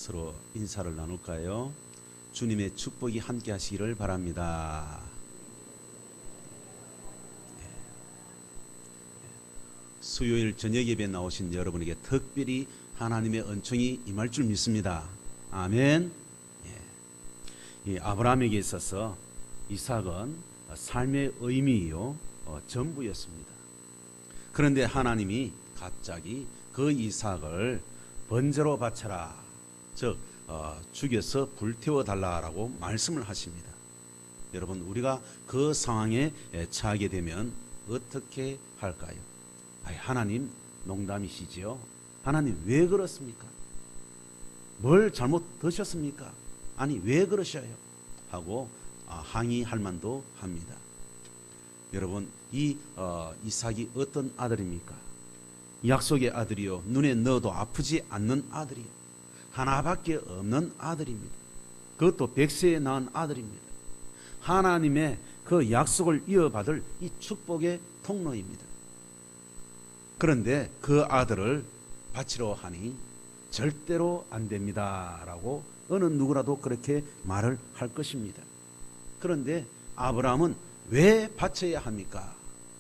서로 인사를 나눌까요? 주님의 축복이 함께 하시기를 바랍니다. 수요일 저녁 예배에 나오신 여러분에게 특별히 하나님의 은총이 임할 줄 믿습니다. 아멘. 이 아브라함에게 있어서 이삭은 삶의 의미요 전부였습니다. 그런데 하나님이 갑자기 그 이삭을 번제로 바쳐라, 즉 죽여서 불태워 달라라고 말씀을 하십니다. 여러분, 우리가 그 상황에 처하게 되면 어떻게 할까요? 하나님 농담이시지요? 하나님 왜 그렇습니까? 뭘 잘못 드셨습니까? 아니 왜 그러셔요? 하고 항의할 만도 합니다. 여러분, 이 이삭이 어떤 아들입니까? 약속의 아들이요, 눈에 넣어도 아프지 않는 아들이요, 하나밖에 없는 아들입니다. 그것도 100세에 낳은 아들입니다. 하나님의 그 약속을 이어받을 이 축복의 통로입니다. 그런데 그 아들을 바치러 하니 절대로 안 됩니다 라고 어느 누구라도 그렇게 말을 할 것입니다. 그런데 아브라함은 왜 바쳐야 합니까?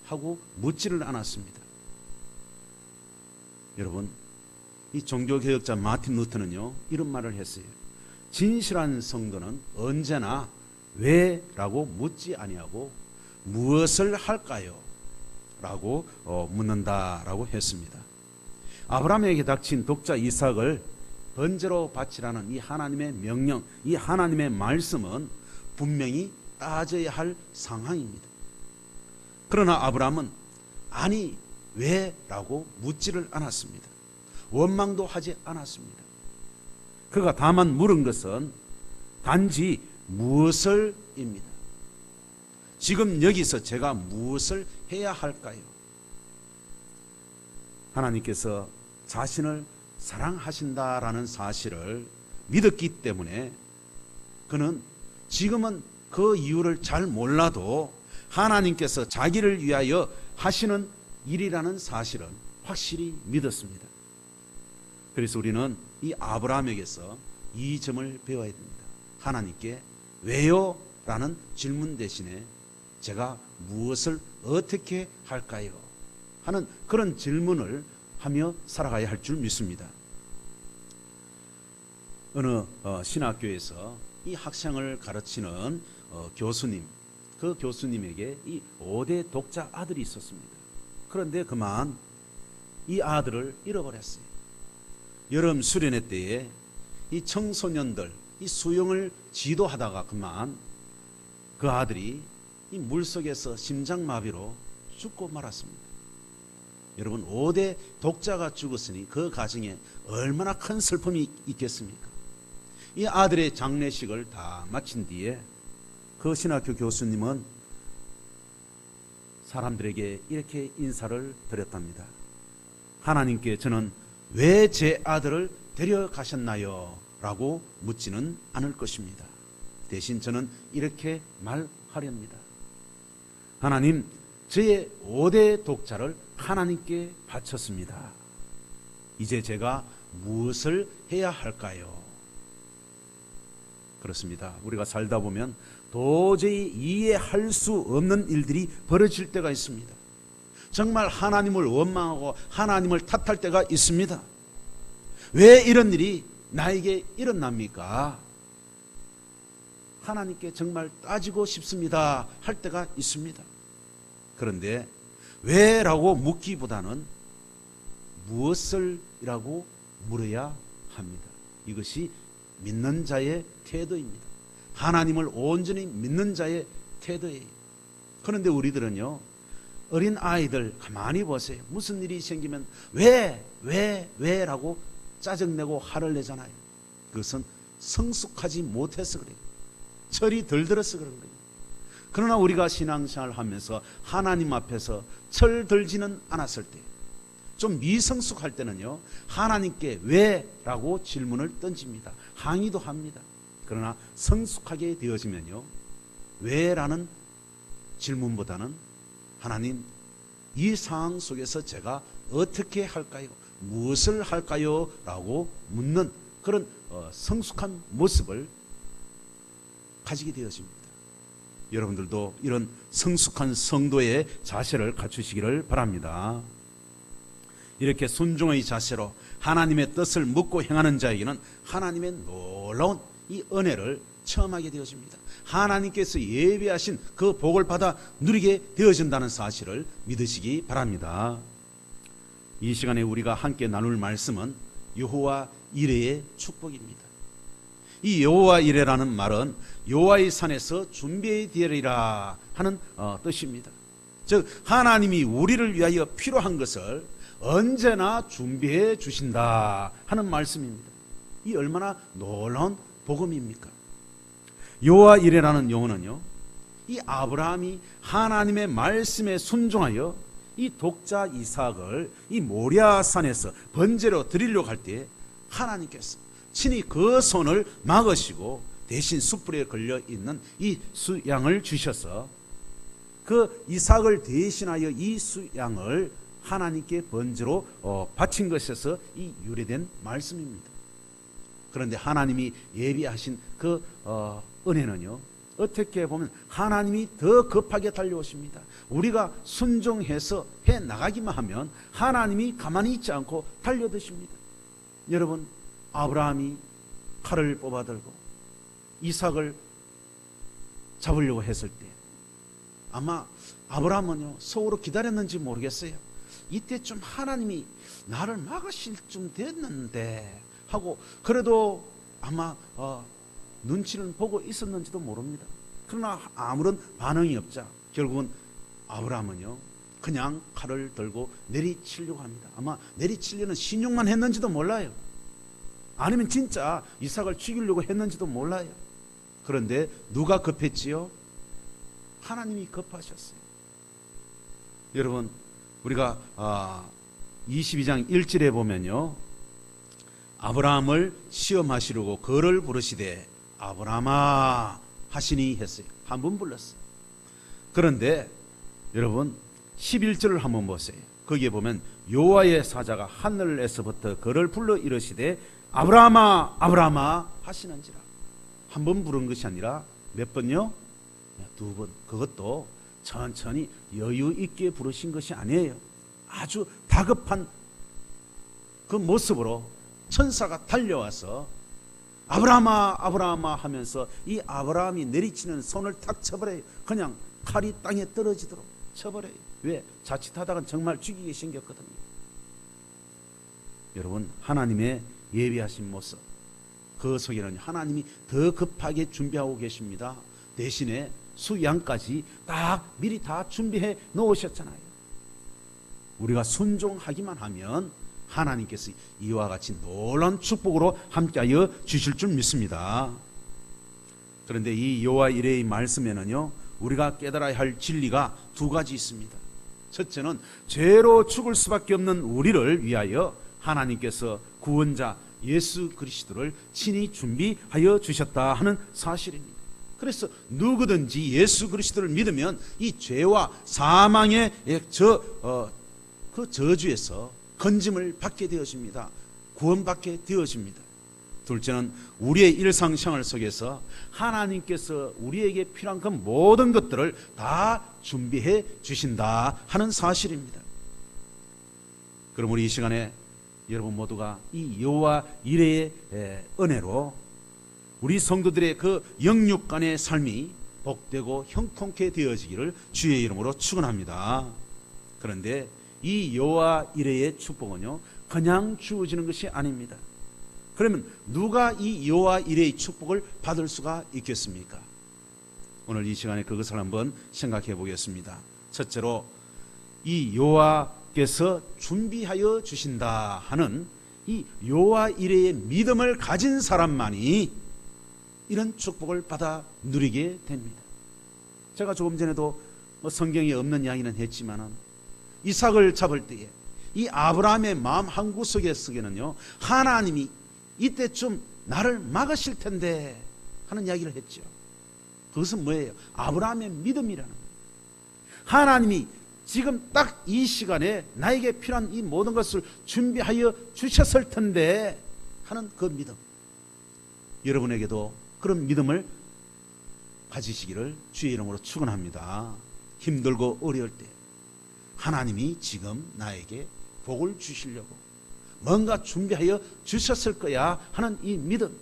하고 묻지를 않았습니다. 여러분, 이 종교개혁자 마틴 루터는요 이런 말을 했어요. 진실한 성도는 언제나 왜? 라고 묻지 아니하고 무엇을 할까요? 라고 묻는다라고 했습니다. 아브라함에게 닥친 독자 이삭을 번제로 바치라는 이 하나님의 명령, 이 하나님의 말씀은 분명히 따져야 할 상황입니다. 그러나 아브라함은 아니 왜? 라고 묻지를 않았습니다. 원망도 하지 않았습니다. 그가 다만 물은 것은 단지 무엇을 입니다. 지금 여기서 제가 무엇을 해야 할까요? 하나님께서 자신을 사랑하신다라는 사실을 믿었기 때문에 그는 지금은 그 이유를 잘 몰라도 하나님께서 자기를 위하여 하시는 일이라는 사실은 확실히 믿었습니다. 그래서 우리는 이 아브라함에게서 이 점을 배워야 됩니다. 하나님께 왜요? 라는 질문 대신에 제가 무엇을 어떻게 할까요? 하는 그런 질문을 하며 살아가야 할 줄 믿습니다. 어느 신학교에서 이 학생을 가르치는 교수님, 그 교수님에게 이 5대 독자 아들이 있었습니다. 그런데 그만 이 아들을 잃어버렸어요. 여름 수련회 때에 이 청소년들 이 수영을 지도하다가 그만 그 아들이 이 물속에서 심장마비로 죽고 말았습니다. 여러분, 5대 독자가 죽었으니 그 가정에 얼마나 큰 슬픔이 있겠습니까? 이 아들의 장례식을 다 마친 뒤에 그 신학교 교수님은 사람들에게 이렇게 인사를 드렸답니다. 하나님께 저는 왜 제 아들을 데려가셨나요? 라고 묻지는 않을 것입니다. 대신 저는 이렇게 말하렵니다. 하나님, 저의 5대 독자를 하나님께 바쳤습니다. 이제 제가 무엇을 해야 할까요? 그렇습니다. 우리가 살다 보면 도저히 이해할 수 없는 일들이 벌어질 때가 있습니다. 정말 하나님을 원망하고 하나님을 탓할 때가 있습니다. 왜 이런 일이 나에게 일어납니까? 하나님께 정말 따지고 싶습니다 할 때가 있습니다. 그런데 왜라고 묻기보다는 무엇을 이라고 물어야 합니다. 이것이 믿는 자의 태도입니다. 하나님을 온전히 믿는 자의 태도예요. 그런데 우리들은요, 어린 아이들 가만히 보세요. 무슨 일이 생기면 왜 라고 짜증내고 화를 내잖아요. 그것은 성숙하지 못해서 그래요. 철이 덜 들어서 그런 거예요. 그러나 우리가 신앙생활을 하면서 하나님 앞에서 철 들지는 않았을 때, 좀 미성숙할 때는요, 하나님께 왜? 라고 질문을 던집니다. 항의도 합니다. 그러나 성숙하게 되어지면요, 왜? 라는 질문보다는 하나님, 이 상황 속에서 제가 어떻게 할까요? 무엇을 할까요? 라고 묻는 그런 성숙한 모습을 가지게 되어집니다. 여러분들도 이런 성숙한 성도의 자세를 갖추시기를 바랍니다. 이렇게 순종의 자세로 하나님의 뜻을 묻고 행하는 자에게는 하나님의 놀라운 이 은혜를 체험하게 되어집니다. 하나님께서 예비하신 그 복을 받아 누리게 되어진다는 사실을 믿으시기 바랍니다. 이 시간에 우리가 함께 나눌 말씀은 여호와 이레의 축복입니다. 이 여호와 이레라는 말은 여호와의 산에서 준비해 되리라 하는 뜻입니다. 즉 하나님이 우리를 위하여 필요한 것을 언제나 준비해 주신다 하는 말씀입니다. 이 얼마나 놀라운 복음입니까? 여호와 이레라는 용어는요, 이 아브라함이 하나님의 말씀에 순종하여 이 독자 이삭을 이 모리아 산에서 번제로 드리려고 할 때 하나님께서 친히 그 손을 막으시고 대신 숯불에 걸려 있는 이 수양을 주셔서 그 이삭을 대신하여 이 수양을 하나님께 번제로 바친 것에서 이 유래된 말씀입니다. 그런데 하나님이 예비하신 그 은혜는요, 어떻게 보면 하나님이 더 급하게 달려오십니다. 우리가 순종해서 해 나가기만 하면 하나님이 가만히 있지 않고 달려드십니다. 여러분, 아브라함이 칼을 뽑아들고 이삭을 잡으려고 했을 때 아마 아브라함은요 속으로 기다렸는지 모르겠어요. 이때 좀 하나님이 나를 막으실 쯤 됐는데 하고 그래도 아마 눈치는 보고 있었는지도 모릅니다. 그러나 아무런 반응이 없자 결국은 아브라함은요 그냥 칼을 들고 내리치려고 합니다. 아마 내리치려는 신용만 했는지도 몰라요. 아니면 진짜 이삭을 죽이려고 했는지도 몰라요. 그런데 누가 급했지요? 하나님이 급하셨어요. 여러분, 우리가 22장 1절에 보면요, 아브라함을 시험하시려고 그를 부르시되 아브라함아 하시니 했어요. 한 번 불렀어요. 그런데 여러분 11절을 한번 보세요. 거기에 보면 여호와의 사자가 하늘에서부터 그를 불러 이르시되 아브라함아 아브라함아 하시는지라. 한 번 부른 것이 아니라 몇 번요? 두 번. 그것도 천천히 여유 있게 부르신 것이 아니에요. 아주 다급한 그 모습으로 천사가 달려와서 아브라함아 아브라함아 하면서 이 아브라함이 내리치는 손을 탁 쳐버려요. 그냥 칼이 땅에 떨어지도록 쳐버려요. 왜? 자칫하다간 정말 죽이게 생겼거든요. 여러분, 하나님의 예비하신 모습, 그 속에는 하나님이 더 급하게 준비하고 계십니다. 대신에 수양까지 딱 미리 다 준비해 놓으셨잖아요. 우리가 순종하기만 하면 하나님께서 이와 같이 놀라운 축복으로 함께하여 주실 줄 믿습니다. 그런데 이 여호와 이레의 말씀에는요 우리가 깨달아야 할 진리가 두 가지 있습니다. 첫째는 죄로 죽을 수밖에 없는 우리를 위하여 하나님께서 구원자 예수 그리스도를 친히 준비하여 주셨다 하는 사실입니다. 그래서 누구든지 예수 그리스도를 믿으면 이 죄와 사망의 그 저주에서 건짐을 받게 되어집니다. 구원받게 되어집니다. 둘째는 우리의 일상생활 속에서 하나님께서 우리에게 필요한 그 모든 것들을 다 준비해 주신다 하는 사실입니다. 그럼 우리 이 시간에 여러분 모두가 이 여호와 이레의 은혜로 우리 성도들의 그 영육간의 삶이 복되고 형통케 되어지기를 주의 이름으로 축원합니다. 그런데 이 여호와 이레의 축복은요 그냥 주어지는 것이 아닙니다. 그러면 누가 이 여호와 이레의 축복을 받을 수가 있겠습니까? 오늘 이 시간에 그것을 한번 생각해 보겠습니다. 첫째로 이 여호와께서 준비하여 주신다 하는 이 여호와 이레의 믿음을 가진 사람만이 이런 축복을 받아 누리게 됩니다. 제가 조금 전에도 성경에 없는 이야기는 했지만은 이삭을 잡을 때에 이 아브라함의 마음 한구석에는요 하나님이 이때쯤 나를 막으실 텐데 하는 이야기를 했죠. 그것은 뭐예요? 아브라함의 믿음이라는 거예요. 하나님이 지금 딱 이 시간에 나에게 필요한 이 모든 것을 준비하여 주셨을 텐데 하는 그 믿음. 여러분에게도 그런 믿음을 가지시기를 주의 이름으로 축원합니다. 힘들고 어려울 때 하나님이 지금 나에게 복을 주시려고 뭔가 준비하여 주셨을 거야 하는 이 믿음.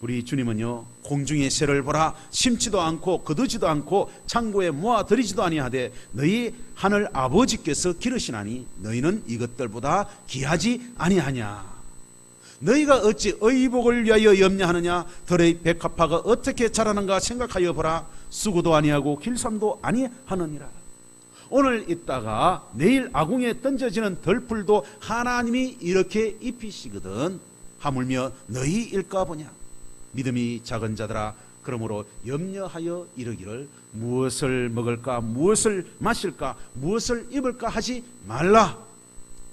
우리 주님은요, 공중의 새를 보라, 심지도 않고 거두지도 않고 창고에 모아들이지도 아니하되 너희 하늘 아버지께서 기르시나니 너희는 이것들보다 귀하지 아니하냐. 너희가 어찌 의복을 위하여 염려하느냐. 들의 백합화가 어떻게 자라는가 생각하여 보라. 수고도 아니하고 길쌈도 아니하느니라. 오늘 있다가 내일 아궁이에 던져지는 덜풀도 하나님이 이렇게 입히시거든. 하물며 너희일까 보냐. 믿음이 작은 자들아, 그러므로 염려하여 이르기를 무엇을 먹을까, 무엇을 마실까, 무엇을 입을까 하지 말라.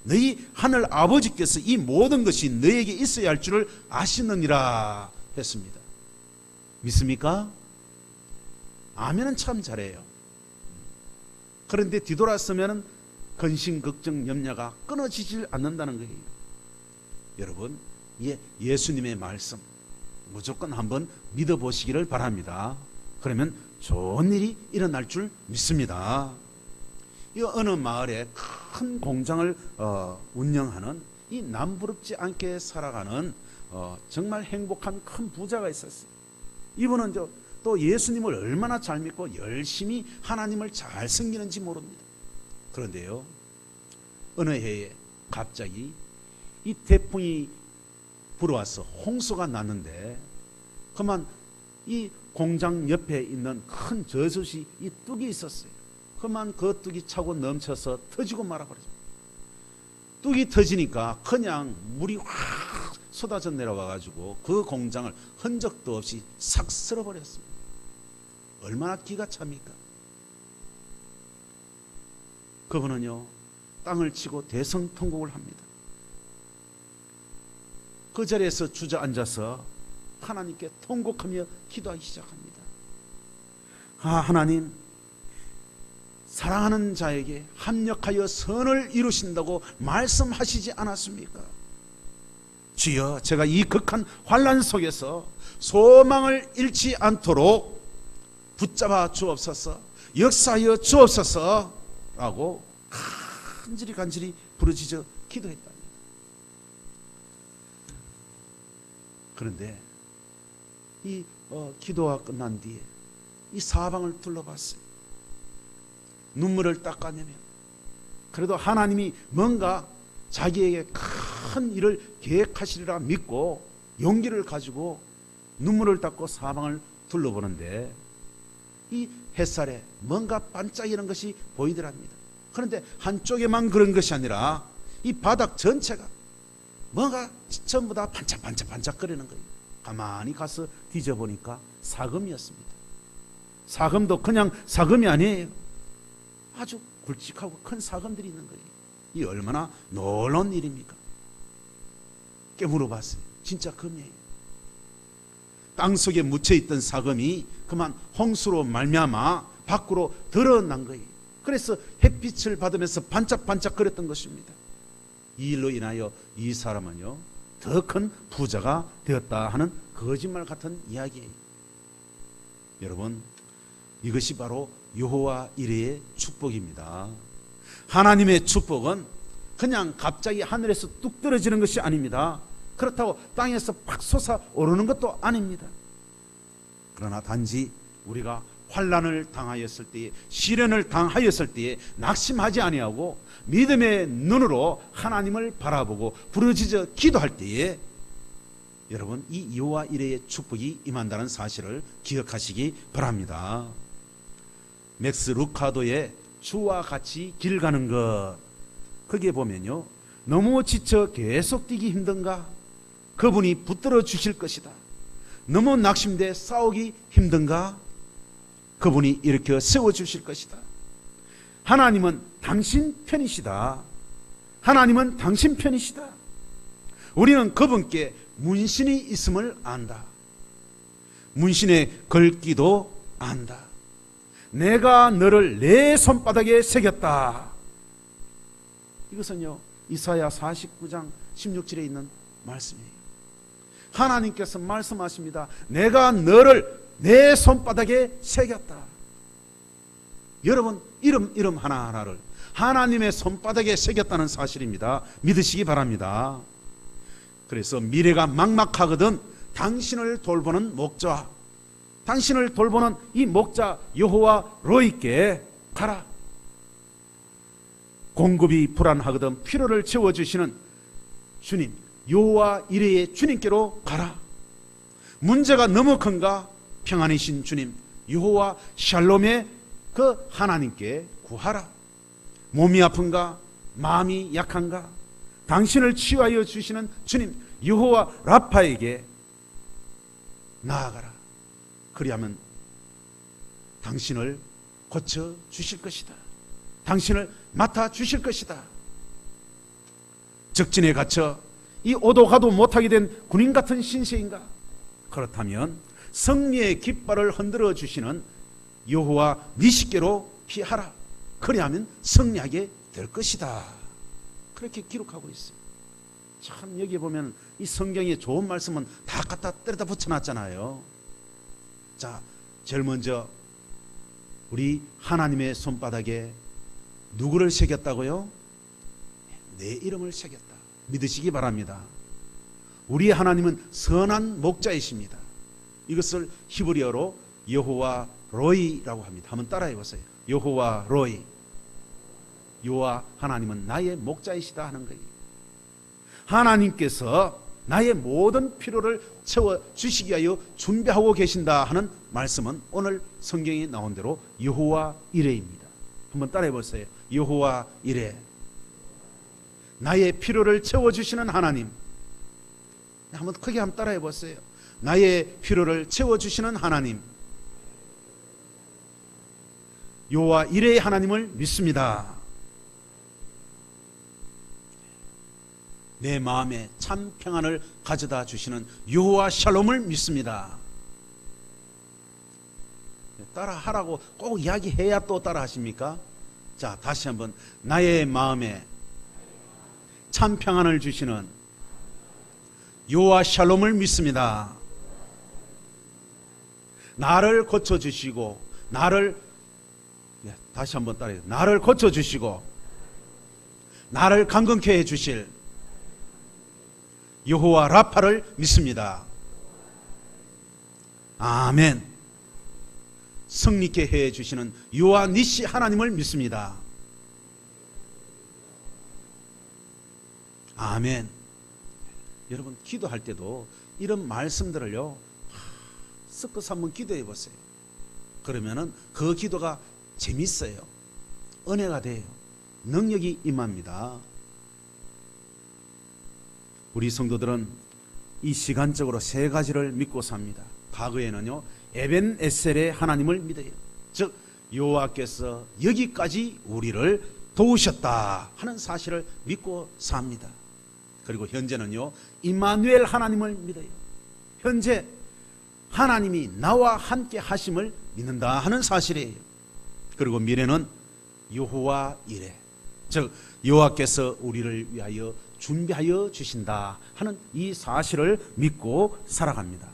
너희 하늘 아버지께서 이 모든 것이 너에게 있어야 할 줄을 아시느니라 했습니다. 믿습니까? 아멘은 참 잘해요. 그런데 뒤돌아서면 근심, 걱정, 염려가 끊어지질 않는다는 거예요. 여러분, 예수님의 말씀 무조건 한번 믿어보시기를 바랍니다. 그러면 좋은 일이 일어날 줄 믿습니다. 이 어느 마을에 큰 공장을 운영하는 이 남부럽지 않게 살아가는 정말 행복한 큰 부자가 있었어요. 이분은 또 예수님을 얼마나 잘 믿고 열심히 하나님을 잘 섬기는지 모릅니다. 그런데요, 어느 해에 갑자기 이 태풍이 불어와서 홍수가 났는데 그만 이 공장 옆에 있는 큰 저수지 이 뚝이 있었어요. 그만 그 뚝이 차고 넘쳐서 터지고 말아버렸어요. 뚝이 터지니까 그냥 물이 확 쏟아져 내려와가지고 그 공장을 흔적도 없이 싹 쓸어버렸습니다. 얼마나 기가 찹니까? 그분은요, 땅을 치고 대성통곡을 합니다. 그 자리에서 주저앉아서 하나님께 통곡하며 기도하기 시작합니다. 하나님, 사랑하는 자에게 합력하여 선을 이루신다고 말씀하시지 않았습니까? 주여, 제가 이 극한 환난 속에서 소망을 잃지 않도록 붙잡아 주옵소서, 역사하여 주옵소서 라고 간절히 부르짖어 기도했다. 그런데 이 기도가 끝난 뒤에 이 사방을 둘러봤어요. 눈물을 닦아내며 그래도 하나님이 뭔가 자기에게 큰 일을 계획하시리라 믿고 용기를 가지고 눈물을 닦고 사방을 둘러보는데 이 햇살에 뭔가 반짝이는 것이 보이더랍니다. 그런데 한쪽에만 그런 것이 아니라 이 바닥 전체가 뭔가 전부 다 반짝거리는 거예요. 가만히 가서 뒤져보니까 사금이었습니다. 사금도 그냥 사금이 아니에요. 아주 굵직하고 큰 사금들이 있는 거예요. 이 얼마나 놀라운 일입니까? 깨물어봤어요. 진짜 금이에요. 땅속에 묻혀있던 사금이 그만 홍수로 말미암아 밖으로 드러난 거예요. 그래서 햇빛을 받으면서 반짝반짝거렸던 것입니다. 이 일로 인하여 이 사람은요, 더 큰 부자가 되었다 하는 거짓말 같은 이야기예요. 여러분, 이것이 바로 여호와 이레의 축복입니다. 하나님의 축복은 그냥 갑자기 하늘에서 뚝 떨어지는 것이 아닙니다. 그렇다고 땅에서 팍 솟아오르는 것도 아닙니다. 그러나 단지 우리가 환난을 당하였을 때에, 시련을 당하였을 때에 낙심하지 아니하고 믿음의 눈으로 하나님을 바라보고 부르짖어 기도할 때에 여러분, 이 여호와 이레의 축복이 임한다는 사실을 기억하시기 바랍니다. 맥스 루카도의 주와 같이 길 가는 것, 거기에 보면요, 너무 지쳐 계속 뛰기 힘든가? 그분이 붙들어 주실 것이다. 너무 낙심돼 싸우기 힘든가? 그분이 일으켜 세워주실 것이다. 하나님은 당신 편이시다. 하나님은 당신 편이시다. 우리는 그분께 문신이 있음을 안다. 문신에 걸기도 안다. 내가 너를 내 손바닥에 새겼다. 이것은요, 이사야 49장 16절에 있는 말씀이에요. 하나님께서 말씀하십니다. 내가 너를 내 손바닥에 새겼다. 여러분, 이름 하나하나를 하나님의 손바닥에 새겼다는 사실입니다. 믿으시기 바랍니다. 그래서 미래가 막막하거든 당신을 돌보는 목자, 당신을 돌보는 이 목자 여호와 로이께 가라. 공급이 불안하거든 필요를 채워주시는 주님 여호와 이레의 주님께로 가라. 문제가 너무 큰가? 평안이신 주님 여호와 샬롬의 그 하나님께 구하라. 몸이 아픈가? 마음이 약한가? 당신을 치유하여 주시는 주님 여호와 라파에게 나아가라. 그리하면 당신을 고쳐 주실 것이다. 당신을 맡아 주실 것이다. 적진에 갇혀 이 오도 가도 못하게 된 군인 같은 신세인가? 그렇다면 승리의 깃발을 흔들어 주시는 여호와 니시께로 피하라. 그리하면 승리하게 될 것이다. 그렇게 기록하고 있어요. 참 여기 보면 이 성경에 좋은 말씀은 다 갖다 때려다 붙여놨잖아요. 자, 제일 먼저 우리 하나님의 손바닥에 누구를 새겼다고요? 내 이름을 새겼다. 믿으시기 바랍니다. 우리 하나님은 선한 목자이십니다. 이것을 히브리어로 여호와 로이라고 합니다. 한번 따라해 보세요. 여호와 로이. 여호와 하나님은 나의 목자이시다 하는 거예요. 하나님께서 나의 모든 필요를 채워주시기 위하여 준비하고 계신다 하는 말씀은 오늘 성경에 나온 대로 여호와 이레입니다. 한번 따라해 보세요. 여호와 이레. 나의 필요를 채워주시는 하나님. 한번 크게 한번 따라해 보세요. 나의 필요를 채워주시는 하나님. 여호와 이레의 하나님을 믿습니다. 내 마음에 참 평안을 가져다 주시는 여호와 샬롬을 믿습니다. 따라 하라고 꼭 이야기해야 또 따라 하십니까? 자, 다시 한번 나의 마음에 참 평안을 주시는 여호와 샬롬을 믿습니다. 나를 고쳐 주시고 다시 한번 따라해요. 나를 고쳐 주시고 나를 강건케 해 주실 여호와 라파를 믿습니다. 아멘. 승리케 해 주시는 여호와 니시 하나님을 믿습니다. 아멘. 여러분 기도할 때도 이런 말씀들을요 섞어서 한번 기도해 보세요. 그러면은 그 기도가 재밌어요. 은혜가 돼요. 능력이 임합니다. 우리 성도들은 이 시간적으로 세 가지를 믿고 삽니다. 과거에는요 에벤 에셀의 하나님을 믿어요. 즉 여호와께서 여기까지 우리를 도우셨다 하는 사실을 믿고 삽니다. 그리고 현재는요 임마누엘 하나님을 믿어요. 현재 하나님이 나와 함께 하심을 믿는다 하는 사실이에요. 그리고 미래는 여호와 이레, 즉 여호와께서 우리를 위하여 준비하여 주신다 하는 이 사실을 믿고 살아갑니다.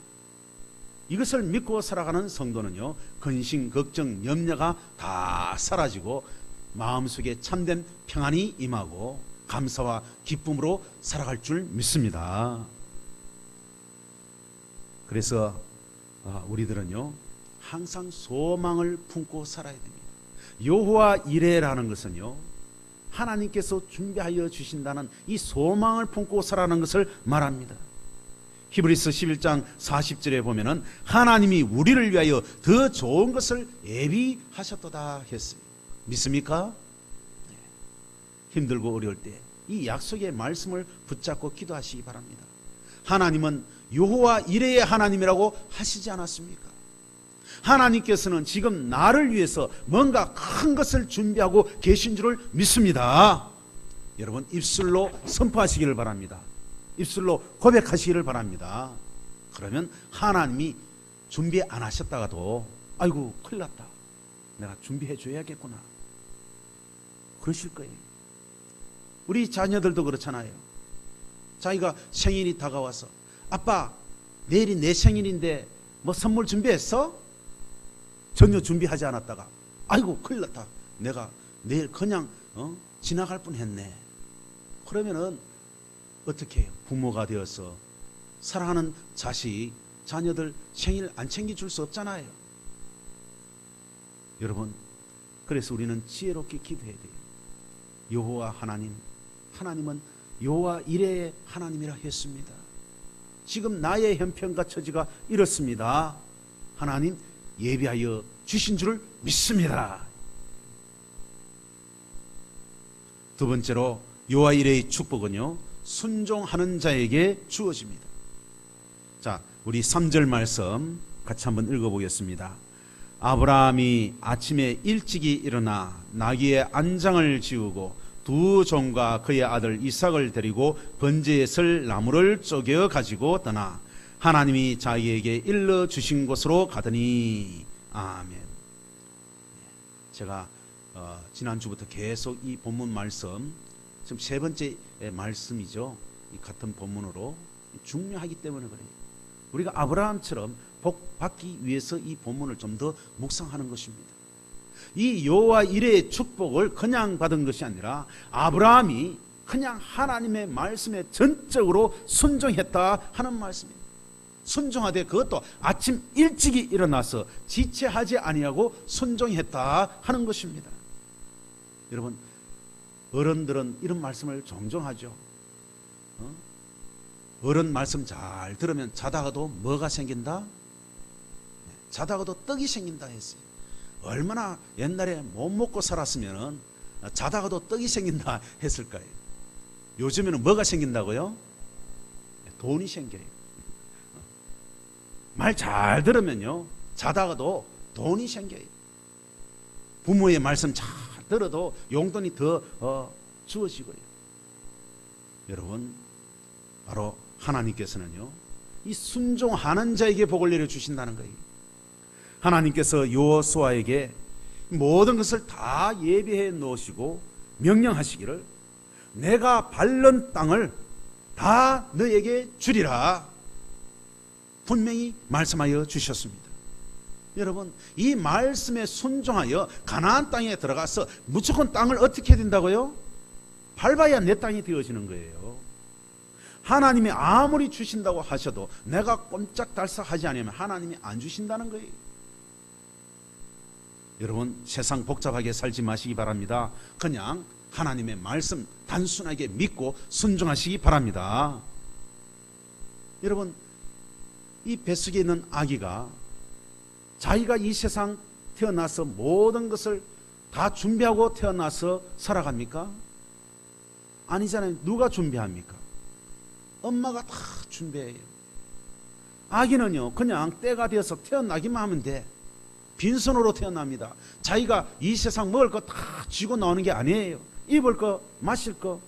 이것을 믿고 살아가는 성도는요 근심, 걱정, 염려가 다 사라지고 마음속에 참된 평안이 임하고 감사와 기쁨으로 살아갈 줄 믿습니다. 그래서 우리들은요 항상 소망을 품고 살아야 됩니다. 여호와 이레라는 것은요 하나님께서 준비하여 주신다는 이 소망을 품고 살아가는 것을 말합니다. 히브리서 11장 40절에 보면은 하나님이 우리를 위하여 더 좋은 것을 예비하셨도다 했어요. 믿습니까? 네. 힘들고 어려울 때 이 약속의 말씀을 붙잡고 기도하시기 바랍니다. 하나님은 여호와 이레의 하나님이라고 하시지 않았습니까? 하나님께서는 지금 나를 위해서 뭔가 큰 것을 준비하고 계신 줄을 믿습니다. 여러분 입술로 선포하시기를 바랍니다. 입술로 고백하시기를 바랍니다. 그러면 하나님이 준비 안 하셨다가도 아이고 큰일 났다, 내가 준비해 줘야겠구나 그러실 거예요. 우리 자녀들도 그렇잖아요. 자기가 생일이 다가와서 아빠 내일이 내 생일인데 뭐 선물 준비했어? 전혀 준비하지 않았다가 아이고 큰일 났다. 내가 내일 그냥 지나갈 뻔했네. 그러면은 어떻게 해요? 부모가 되어서 사랑하는 자식, 자녀들 생일 안 챙겨줄 수 없잖아요. 여러분, 그래서 우리는 지혜롭게 기도해야 돼요. 여호와 하나님, 하나님은 여호와 이레의 하나님이라 했습니다. 지금 나의 형편과 처지가 이렇습니다. 하나님 예비하여 주신 줄을 믿습니다. 두 번째로 여호와 이레의 축복은요, 순종하는 자에게 주어집니다. 자, 우리 3절 말씀 같이 한번 읽어보겠습니다. 아브라함이 아침에 일찍이 일어나 나귀의 안장을 지우고 두 종과 그의 아들 이삭을 데리고 번제에 설 나무를 쪼개 가지고 떠나 하나님이 자기에게 일러 주신 곳으로 가더니. 아멘. 제가 지난주부터 계속 이 본문 말씀, 지금 세 번째 말씀이죠. 이 같은 본문으로 중요하기 때문에 그래요. 우리가 아브라함처럼 복 받기 위해서 이 본문을 좀 더 묵상하는 것입니다. 이 여호와 이레의 축복을 그냥 받은 것이 아니라 아브라함이 그냥 하나님의 말씀에 전적으로 순종했다 하는 말씀입니다. 순종하되 그것도 아침 일찍이 일어나서 지체하지 아니하고 순종했다 하는 것입니다. 여러분, 어른들은 이런 말씀을 종종 하죠. 어른 말씀 잘 들으면 자다가도 뭐가 생긴다? 자다가도 떡이 생긴다 했어요. 얼마나 옛날에 못 먹고 살았으면 자다가도 떡이 생긴다 했을까요? 요즘에는 뭐가 생긴다고요? 돈이 생겨요. 말 잘 들으면요, 자다가도 돈이 생겨요. 부모의 말씀 잘 들어도 용돈이 더 주어지고요. 여러분, 바로 하나님께서는요, 이 순종하는 자에게 복을 내려주신다는 거예요. 하나님께서 여호수아에게 모든 것을 다 예비해 놓으시고 명령하시기를 내가 밟는 땅을 다 너에게 주리라 분명히 말씀하여 주셨습니다. 여러분, 이 말씀에 순종하여 가나안 땅에 들어가서 무조건 땅을 어떻게 해야 된다고요? 밟아야 내 땅이 되어지는 거예요. 하나님이 아무리 주신다고 하셔도 내가 꼼짝달싹하지 않으면 하나님이 안 주신다는 거예요. 여러분, 세상 복잡하게 살지 마시기 바랍니다. 그냥 하나님의 말씀 단순하게 믿고 순종하시기 바랍니다. 여러분, 이 뱃속에 있는 아기가 자기가 이 세상 태어나서 모든 것을 다 준비하고 태어나서 살아갑니까? 아니잖아요. 누가 준비합니까? 엄마가 다 준비해요. 아기는요, 그냥 때가 되어서 태어나기만 하면 돼. 빈손으로 태어납니다. 자기가 이 세상 먹을 거 다 쥐고 나오는 게 아니에요. 입을 거, 마실 거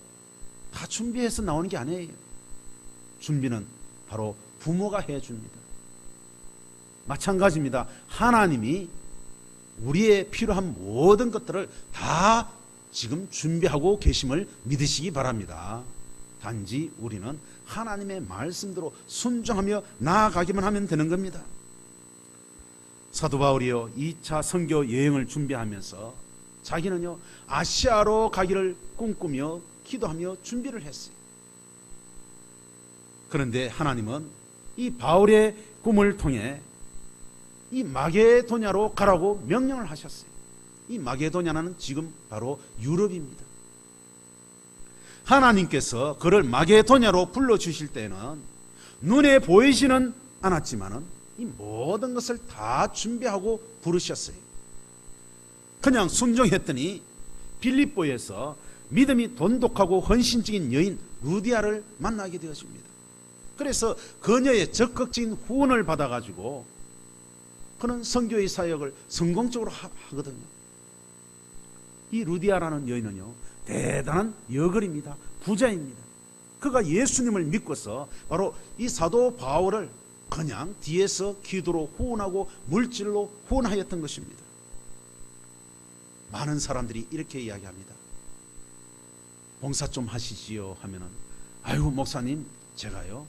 다 준비해서 나오는 게 아니에요. 준비는 바로 부모가 해줍니다. 마찬가지입니다. 하나님이 우리의 필요한 모든 것들을 다 지금 준비하고 계심을 믿으시기 바랍니다. 단지 우리는 하나님의 말씀대로 순종하며 나아가기만 하면 되는 겁니다. 사도 바울이요, 2차 선교 여행을 준비하면서 자기는요, 아시아로 가기를 꿈꾸며 기도하며 준비를 했어요. 그런데 하나님은 이 바울의 꿈을 통해 이 마게도냐로 가라고 명령을 하셨어요. 이 마게도냐는 지금 바로 유럽입니다. 하나님께서 그를 마게도냐로 불러주실 때는 눈에 보이지는 않았지만은 이 모든 것을 다 준비하고 부르셨어요. 그냥 순종했더니 빌립보에서 믿음이 돈독하고 헌신적인 여인 루디아를 만나게 되었습니다. 그래서 그녀의 적극적인 후원을 받아가지고 그는 선교의 사역을 성공적으로 하거든요. 이 루디아라는 여인은요, 대단한 여걸입니다. 부자입니다. 그가 예수님을 믿고서 바로 이 사도 바울을 그냥 뒤에서 기도로 후원하고 물질로 후원하였던 것입니다. 많은 사람들이 이렇게 이야기합니다. 봉사 좀 하시지요 하면은, 아이고 목사님, 제가요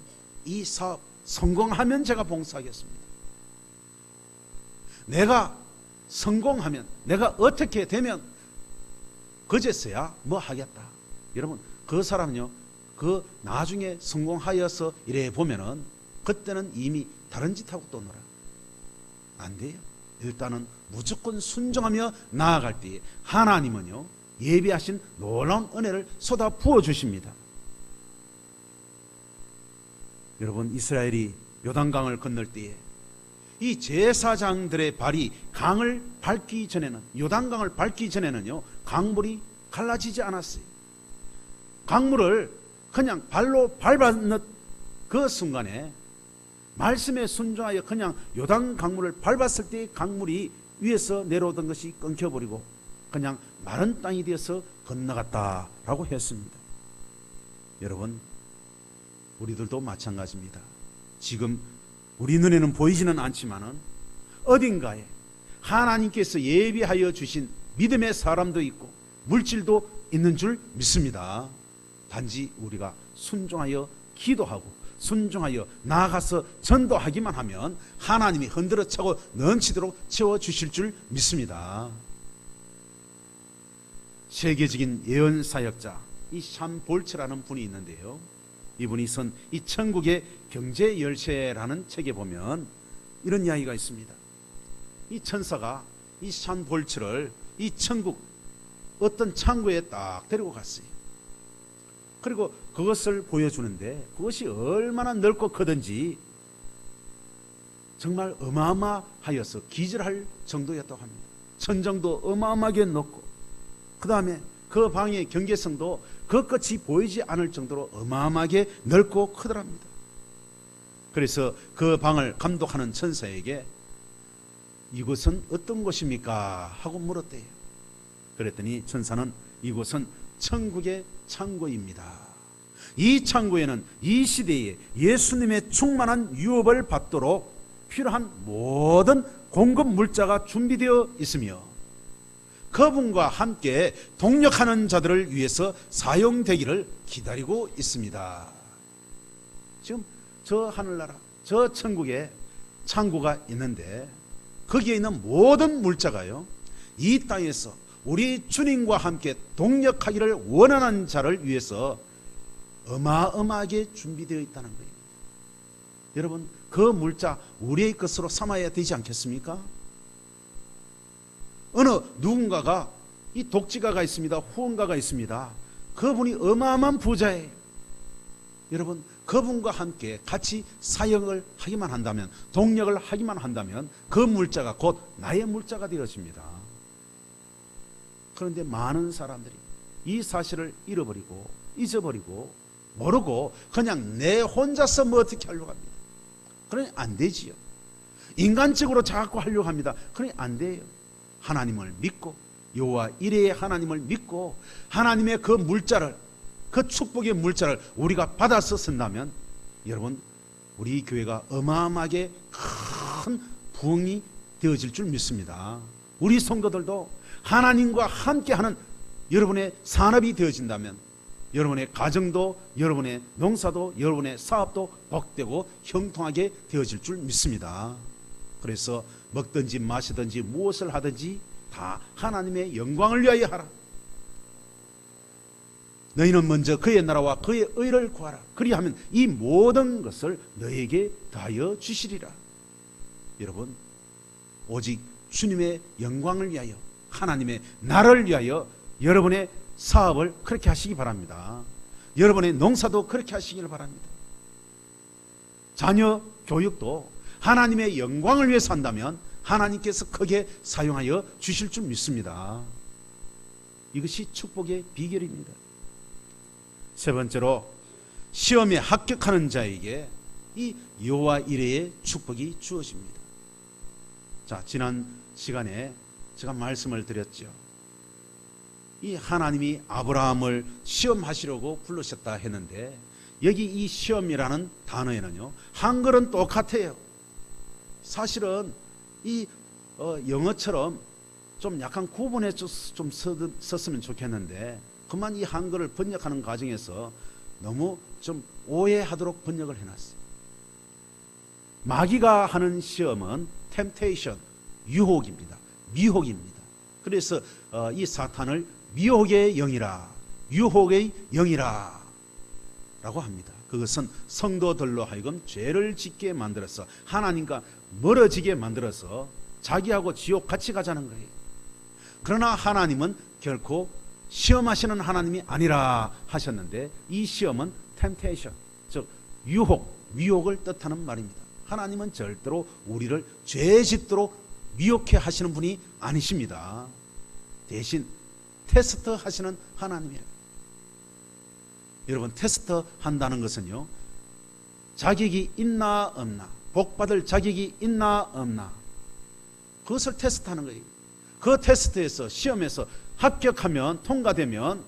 이 사업 성공하면 제가 봉사하겠습니다. 내가 성공하면, 내가 어떻게 되면 그제서야 뭐 하겠다. 여러분, 그 사람은요, 그 나중에 성공하여서 이래 보면은 그때는 이미 다른 짓 하고 또 놀아. 안 돼요. 일단은 무조건 순종하며 나아갈 때 하나님은요, 예비하신 놀라운 은혜를 쏟아 부어 주십니다. 여러분, 이스라엘이 요단강을 건널 때에 이 제사장들의 발이 강을 밟기 전에는, 요단강을 밟기 전에는요, 강물이 갈라지지 않았어요. 강물을 그냥 발로 밟았는 그 순간에 말씀에 순종하여 그냥 요단 강물을 밟았을 때 강물이 위에서 내려오던 것이 끊겨버리고 그냥 마른 땅이 되어서 건너갔다라고 했습니다. 여러분, 우리들도 마찬가지입니다. 지금 우리 눈에는 보이지는 않지만은 어딘가에 하나님께서 예비하여 주신 믿음의 사람도 있고 물질도 있는 줄 믿습니다. 단지 우리가 순종하여 기도하고 순종하여 나아가서 전도하기만 하면 하나님이 흔들어 차고 넘치도록 채워주실 줄 믿습니다. 세계적인 예언사역자 이 샴 볼츠라는 분이 있는데요, 이분이 쓴 이 천국의 경제 열쇠라는 책에 보면 이런 이야기가 있습니다. 이 천사가 이 샴 볼츠를 이 천국 어떤 창고에 딱 데리고 갔어요. 그리고 그것을 보여주는데 그것이 얼마나 넓고 크든지 정말 어마어마하여서 기절할 정도였다고 합니다. 천정도 어마어마하게 높고 그 다음에 그 방의 경계성도 그 끝이 보이지 않을 정도로 어마어마하게 넓고 크더랍니다. 그래서 그 방을 감독하는 천사에게 이곳은 어떤 곳입니까? 하고 물었대요. 그랬더니 천사는 이곳은 천국의 창고입니다. 이 창고에는 이 시대에 예수님의 충만한 유업을 받도록 필요한 모든 공급 물자가 준비되어 있으며 그분과 함께 동력하는 자들을 위해서 사용되기를 기다리고 있습니다. 지금 저 하늘나라, 저 천국에 창고가 있는데 거기에 있는 모든 물자가요, 이 땅에서 우리 주님과 함께 동력하기를 원하는 자를 위해서 어마어마하게 준비되어 있다는 거예요. 여러분, 그 물자 우리의 것으로 삼아야 되지 않겠습니까? 어느 누군가가 이 독지가가 있습니다. 후원가가 있습니다. 그분이 어마어마한 부자예요. 여러분, 그분과 함께 같이 사역을 하기만 한다면, 동력을 하기만 한다면 그 물자가 곧 나의 물자가 되어집니다. 그런데 많은 사람들이 이 사실을 잃어버리고 잊어버리고 모르고 그냥 내 혼자서 뭐 어떻게 하려고 합니다. 그러니 안 되지요. 인간적으로 자꾸 하려고 합니다. 그러니 안 돼요. 하나님을 믿고 여호와 이레의 하나님을 믿고 하나님의 그 물자를, 그 축복의 물자를 우리가 받아서 쓴다면 여러분, 우리 교회가 어마어마하게 큰 부흥이 되어질 줄 믿습니다. 우리 성도들도 하나님과 함께하는 여러분의 산업이 되어진다면 여러분의 가정도, 여러분의 농사도, 여러분의 사업도 복되고 형통하게 되어질 줄 믿습니다. 그래서 먹든지 마시든지 무엇을 하든지 다 하나님의 영광을 위하여 하라. 너희는 먼저 그의 나라와 그의 의를 구하라. 그리하면 이 모든 것을 너에게 더하여 주시리라. 여러분, 오직 주님의 영광을 위하여, 하나님의 나라를 위하여 여러분의 사업을 그렇게 하시기 바랍니다. 여러분의 농사도 그렇게 하시기를 바랍니다. 자녀 교육도 하나님의 영광을 위해서 한다면 하나님께서 크게 사용하여 주실 줄 믿습니다. 이것이 축복의 비결입니다. 세 번째로, 시험에 합격하는 자에게 이 여호와 이레의 축복이 주어집니다. 자, 지난 시간에 제가 말씀을 드렸죠. 이 하나님이 아브라함을 시험하시려고 부르셨다 했는데 여기 이 시험이라는 단어에는요, 한글은 똑같아요. 사실은 이 영어처럼 좀 약간 구분해 좀 썼으면 좋겠는데 그만 이 한글을 번역하는 과정에서 너무 좀 오해하도록 번역을 해놨어요. 마귀가 하는 시험은 temptation, 유혹입니다. 미혹입니다. 그래서 이 사탄을 미혹의 영이라, 유혹의 영이라 라고 합니다. 그것은 성도들로 하여금 죄를 짓게 만들어서 하나님과 멀어지게 만들어서 자기하고 지옥 같이 가자는 거예요. 그러나 하나님은 결코 시험하시는 하나님이 아니라 하셨는데, 이 시험은 temptation, 즉 유혹, 미혹을 뜻하는 말입니다. 하나님은 절대로 우리를 죄 짓도록 미혹해 하시는 분이 아니십니다. 대신 테스트 하시는 하나님이에요. 여러분, 테스트 한다는 것은요, 자격이 있나 없나, 복받을 자격이 있나 없나, 그것을 테스트하는 거예요. 그 테스트에서, 시험에서 합격하면, 통과되면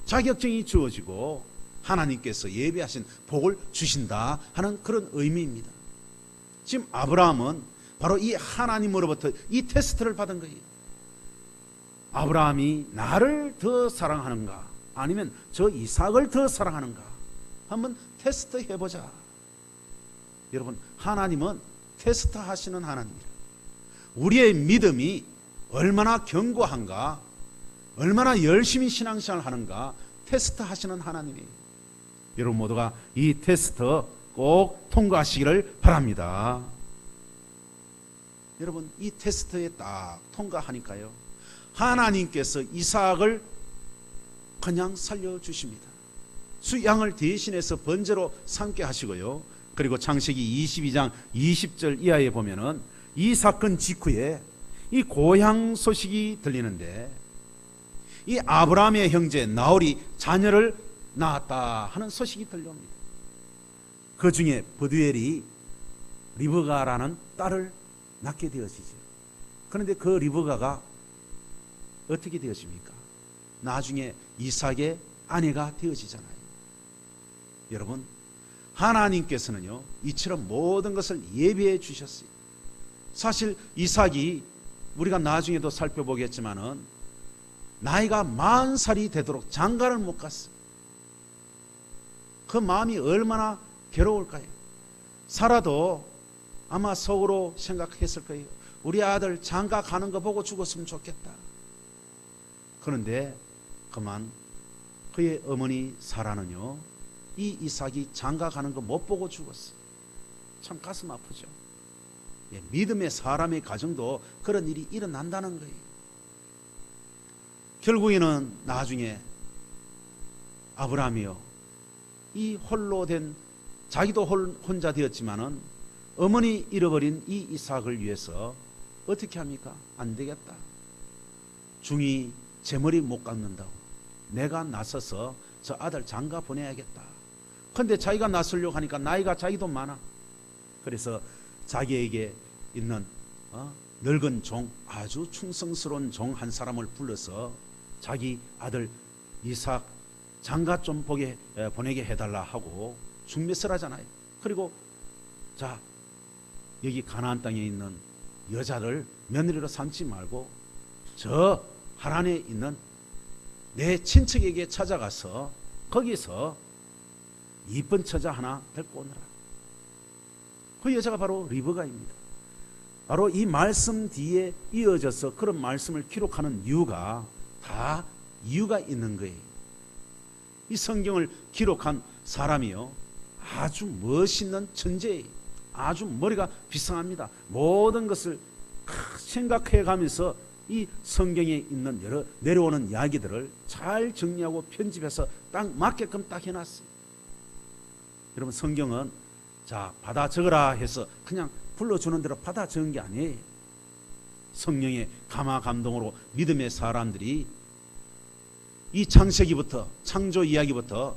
자격증이 주어지고 하나님께서 예비하신 복을 주신다 하는 그런 의미입니다. 지금 아브라함은 바로 이 하나님으로부터 이 테스트를 받은 거예요. 아브라함이 나를 더 사랑하는가, 아니면 저 이삭을 더 사랑하는가, 한번 테스트 해보자. 여러분, 하나님은 테스트 하시는 하나님이에요. 우리의 믿음이 얼마나 견고한가, 얼마나 열심히 신앙생활 하는가 테스트 하시는 하나님이에요. 여러분 모두가 이 테스트 꼭 통과하시기를 바랍니다. 여러분, 이 테스트에 딱 통과하니까요, 하나님께서 이삭을 그냥 살려주십니다. 수양을 대신해서 번제로 삼게 하시고요. 그리고 창세기 22장 20절 이하에 보면은 이 사건 직후에 이 고향 소식이 들리는데, 이 아브라함의 형제 나홀이 자녀를 낳았다 하는 소식이 들려옵니다. 그 중에 버두엘이 리브가라는 딸을 낳게 되어지죠. 그런데 그 리브가가 어떻게 되어집니까? 나중에 이삭의 아내가 되어지잖아요. 여러분, 하나님께서는요, 이처럼 모든 것을 예비해 주셨어요. 사실 이삭이 우리가 나중에도 살펴보겠지만은 나이가 40살이 되도록 장가를 못 갔어요. 그 마음이 얼마나 괴로울까요? 사라도 아마 속으로 생각했을 거예요. 우리 아들 장가 가는 거 보고 죽었으면 좋겠다. 그런데 그만 그의 어머니 사라는요, 이 이삭이 장가 가는 거 못 보고 죽었어요. 참 가슴 아프죠. 예, 믿음의 사람의 가정도 그런 일이 일어난다는 거예요. 결국에는 나중에 아브라함이요, 이 홀로 된, 자기도 혼자 되었지만은 어머니 잃어버린 이 이삭을 위해서 어떻게 합니까? 안 되겠다. 중이 제 머리 못 깎는다고 내가 나서서 저 아들 장가 보내야겠다. 근데 자기가 나서려고 하니까 나이가 자기도 많아. 그래서 자기에게 있는 늙은 종, 아주 충성스러운 종 한 사람을 불러서 자기 아들 이삭 장가 좀 보내게 해달라 하고 중매를 하잖아요. 그리고 자, 여기 가나안 땅에 있는 여자를 며느리로 삼지 말고 저 하란에 있는 내 친척에게 찾아가서 거기서 이쁜 처자 하나 데리고 오너라. 그 여자가 바로 리브가입니다. 바로 이 말씀 뒤에 이어져서 그런 말씀을 기록하는 이유가 다 이유가 있는 거예요. 이 성경을 기록한 사람이요, 아주 멋있는 천재예요. 아주 머리가 비상합니다. 모든 것을 생각해 가면서 이 성경에 있는 여러 내려오는 이야기들을 잘 정리하고 편집해서 딱 맞게끔 딱 해놨어요. 여러분, 성경은 자, 받아 적으라 해서 그냥 불러주는 대로 받아 적은 게 아니에요. 성령의 감화 감동으로 믿음의 사람들이 이 창세기부터, 창조 이야기부터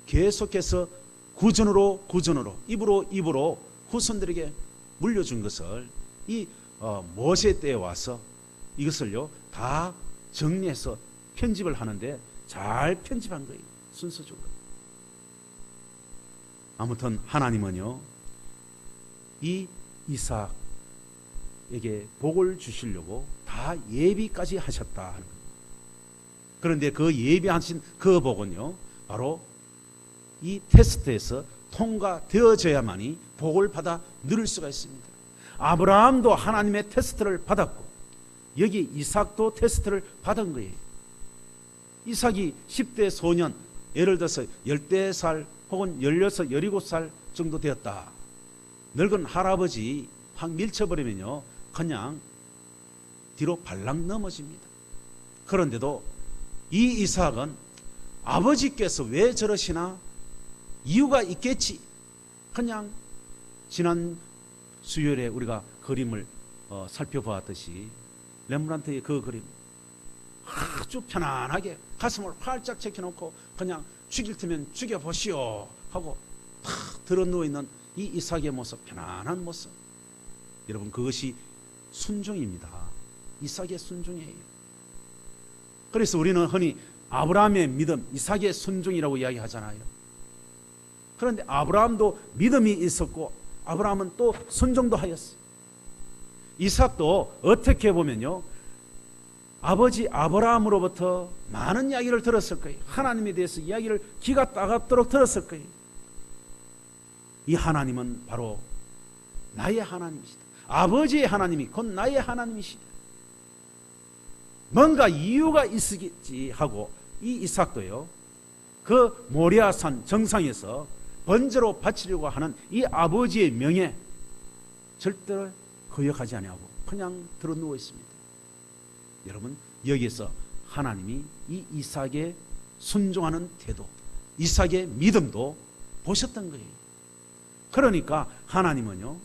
계속해서 구전으로 입으로 후손들에게 물려준 것을 이 모세 때에 와서 이것을요 다 정리해서 편집을 하는데 잘 편집한 거예요. 순서적으로. 아무튼 하나님은요, 이 이삭에게 복을 주시려고 다 예비까지 하셨다 하는 거예요. 그런데 그 예비하신 그 복은요, 바로 이 테스트에서 통과되어져야만이 복을 받아 누릴 수가 있습니다. 아브라함도 하나님의 테스트를 받았고 여기 이삭도 테스트를 받은 거예요. 이삭이 10대 소년, 예를 들어서 10살 혹은 16, 17살 정도 되었다. 늙은 할아버지 확 밀쳐버리면요 그냥 뒤로 발랑 넘어집니다. 그런데도 이 이삭은 아버지께서 왜 저러시나 이유가 있겠지. 그냥 지난 수요일에 우리가 그림을 살펴보았듯이 렘브란트의 그 그림 아주 편안하게 가슴을 활짝 제껴놓고 그냥 죽일 테면 죽여보시오 하고 탁 드러누워있는 이 이삭의 모습, 편안한 모습. 여러분 그것이 순종입니다. 이삭의 순종이에요. 그래서 우리는 흔히 아브라함의 믿음, 이삭의 순종이라고 이야기하잖아요. 그런데 아브라함도 믿음이 있었고 아브라함은 또 순종도 하였어요. 이삭도 어떻게 보면요 아버지 아브라함으로부터 많은 이야기를 들었을 거예요. 하나님에 대해서 이야기를 기가 따갑도록 들었을 거예요. 이 하나님은 바로 나의 하나님이시다. 아버지의 하나님이 곧 나의 하나님이시다. 뭔가 이유가 있겠지 하고 이 이삭도요 그 모리아산 정상에서 번제로 바치려고 하는 이 아버지의 명예 절대로 거역하지 아니하고 그냥 들어 누워 있습니다. 여러분 여기에서 하나님이 이 이삭의 순종하는 태도, 이삭의 믿음도 보셨던 거예요. 그러니까 하나님은요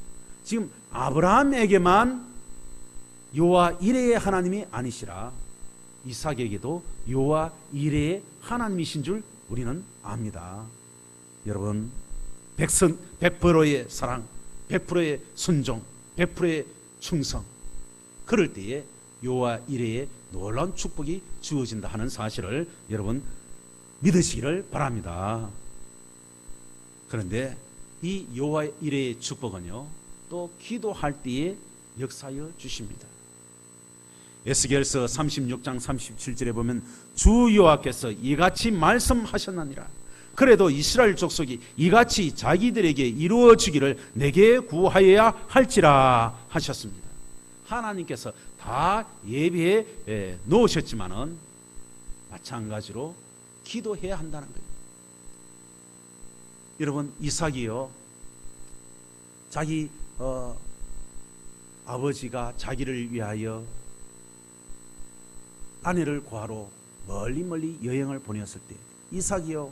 지금 아브라함에게만 여호와 이레의 하나님이 아니시라 이삭에게도 여호와 이레의 하나님이신 줄 우리는 압니다. 여러분 100%의 사랑, 100%의 순종, 100%의 충성, 그럴 때에 여호와 이레의 놀라운 축복이 주어진다 하는 사실을 여러분 믿으시기를 바랍니다. 그런데 이 여호와 이레의 축복은요 또 기도할 때에 역사하여 주십니다. 에스겔서 36장 37절에 보면 주 여호와께서 이같이 말씀하셨느니라. 그래도 이스라엘 족속이 이같이 자기들에게 이루어지기를 내게 구하여야 할지라 하셨습니다. 하나님께서 다 예비해 놓으셨지만은 마찬가지로 기도해야 한다는 거예요. 여러분 이삭이요 자기 아버지가 자기를 위하여 아내를 구하러 멀리 여행을 보냈을 때 이삭이요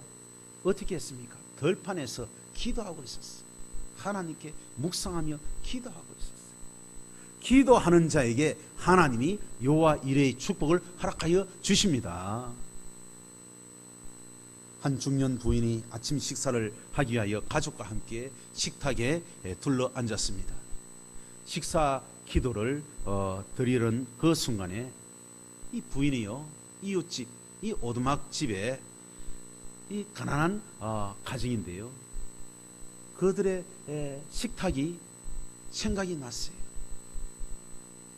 어떻게 했습니까? 들판에서 기도하고 있었어요. 하나님께 묵상하며 기도하고 있었어요. 기도하는 자에게 하나님이 여호와 이레의 축복을 허락하여 주십니다. 한 중년 부인이 아침 식사를 하기 위하여 가족과 함께 식탁에 둘러 앉았습니다. 식사 기도를 드리는 그 순간에 이 부인이요 이웃집 이 오두막집에 이 가난한 가정인데요 그들의 식탁이 생각이 났어요.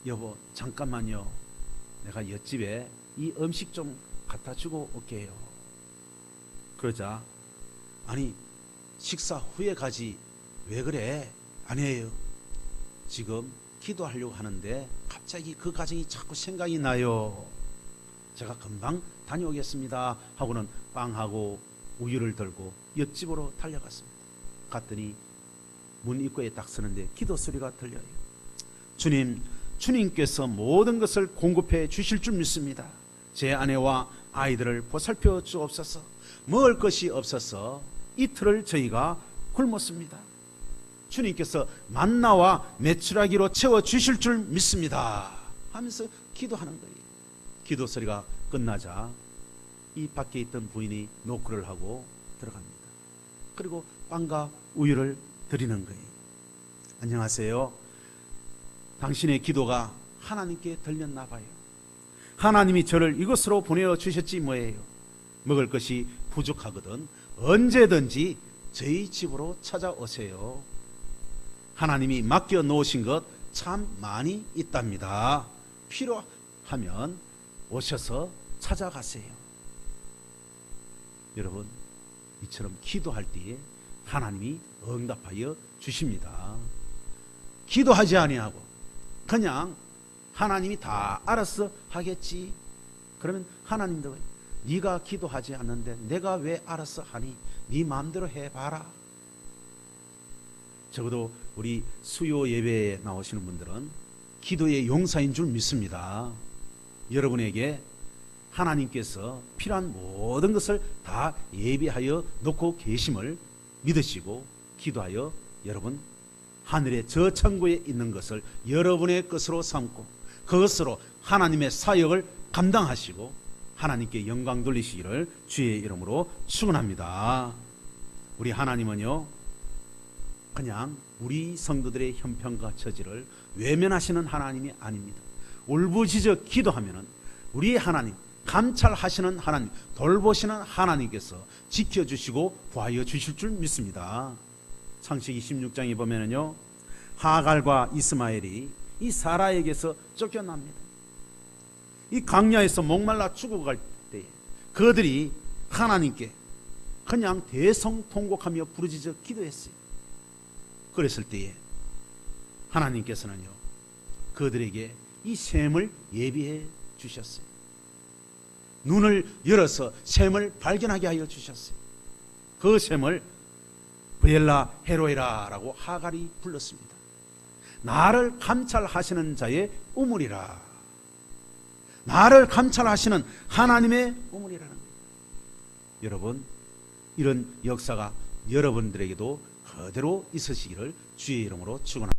여보 잠깐만요 내가 옆집에 이 음식 좀 갖다 주고 올게요. 그러자 아니 식사 후에 가지 왜 그래? 아니에요 지금 기도하려고 하는데 갑자기 그 가정이 자꾸 생각이 나요. 제가 금방 다녀오겠습니다 하고는 빵하고 우유를 들고 옆집으로 달려갔습니다. 갔더니 문 입구에 딱 서는데 기도 소리가 들려요. 주님, 주님께서 모든 것을 공급해 주실 줄 믿습니다. 제 아내와 아이들을 보살펴 주옵소서. 먹을 것이 없어서 이틀을 저희가 굶었습니다. 주님께서 만나와 메추라기로 채워주실 줄 믿습니다 하면서 기도하는 거예요. 기도 소리가 끝나자 이 밖에 있던 부인이 노크를 하고 들어갑니다. 그리고 빵과 우유를 드리는 거예요. 안녕하세요. 당신의 기도가 하나님께 들렸나 봐요. 하나님이 저를 이곳으로 보내주셨지 뭐예요. 먹을 것이 부족하거든 언제든지 저희 집으로 찾아오세요. 하나님이 맡겨 놓으신 것 참 많이 있답니다. 필요하면 오셔서 찾아가세요. 여러분 이처럼 기도할 때에 하나님이 응답하여 주십니다. 기도하지 아니하고 그냥 하나님이 다 알아서 하겠지. 그러면 하나님도 네가 기도하지 않는데 내가 왜 알아서 하니? 네 마음대로 해봐라. 적어도 우리 수요 예배에 나오시는 분들은 기도의 용사인 줄 믿습니다. 여러분에게 하나님께서 필요한 모든 것을 다 예비하여 놓고 계심을 믿으시고 기도하여 여러분 하늘의 저 천국에 있는 것을 여러분의 것으로 삼고 그것으로 하나님의 사역을 감당하시고 하나님께 영광 돌리시기를 주의 이름으로 축원합니다. 우리 하나님은요 그냥 우리 성도들의 형편과 처지를 외면하시는 하나님이 아닙니다. 울부짖어 기도하면은 우리 하나님, 감찰하시는 하나님, 돌보시는 하나님께서 지켜주시고 구하여 주실 줄 믿습니다. 창세기 16장에 보면은요 하갈과 이스마엘이 이 사라에게서 쫓겨납니다. 이 강야에서 목말라 죽어갈 때에 그들이 하나님께 그냥 대성통곡하며 부르짖어 기도했어요. 그랬을 때에 하나님께서는요 그들에게 이 샘을 예비해 주셨어요. 눈을 열어서 샘을 발견하게 하여 주셨어요. 그 샘을 브엘라 헤로에라라고 하갈이 불렀습니다. 나를 감찰하시는 자의 우물이라. 나를 감찰하시는 하나님의 우물이라는 거예요. 여러분 이런 역사가 여러분들에게도 그대로 있으시기를 주의 이름으로 축원합니다.